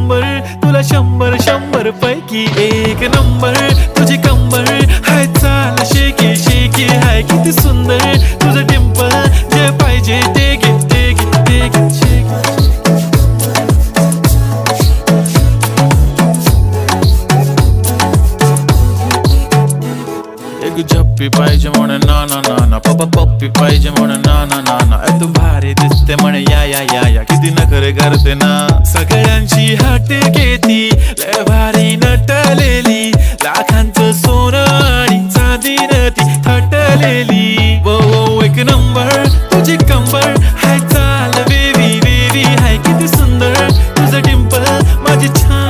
तुला 100 पैकी 1 नंबर. तुझी कंबर हाय चाल शेकी शेकी हाय किती सुंदर. तुझं डिंपल जे पाहिजे ते घे ते घे ते घे शेकी. एक झप्पी पाहिजे म्हणे ना ना ना ना. पप्पा पप्पी पाहिजे म्हणे ना ना ना ना. तू भारी दिसते म्हणे या या या या. किती नखरे करते ना. सगळ्यांची हाट घेती लय भारी नटलेली. लाखांचं सोनं आणि चांदीनं ती थटलेली. वो वो एक नंबर. तुझी कंबर हाय चाल बेबी बेबी हाय किती सुंदर. तुझं डिंपल माझी छान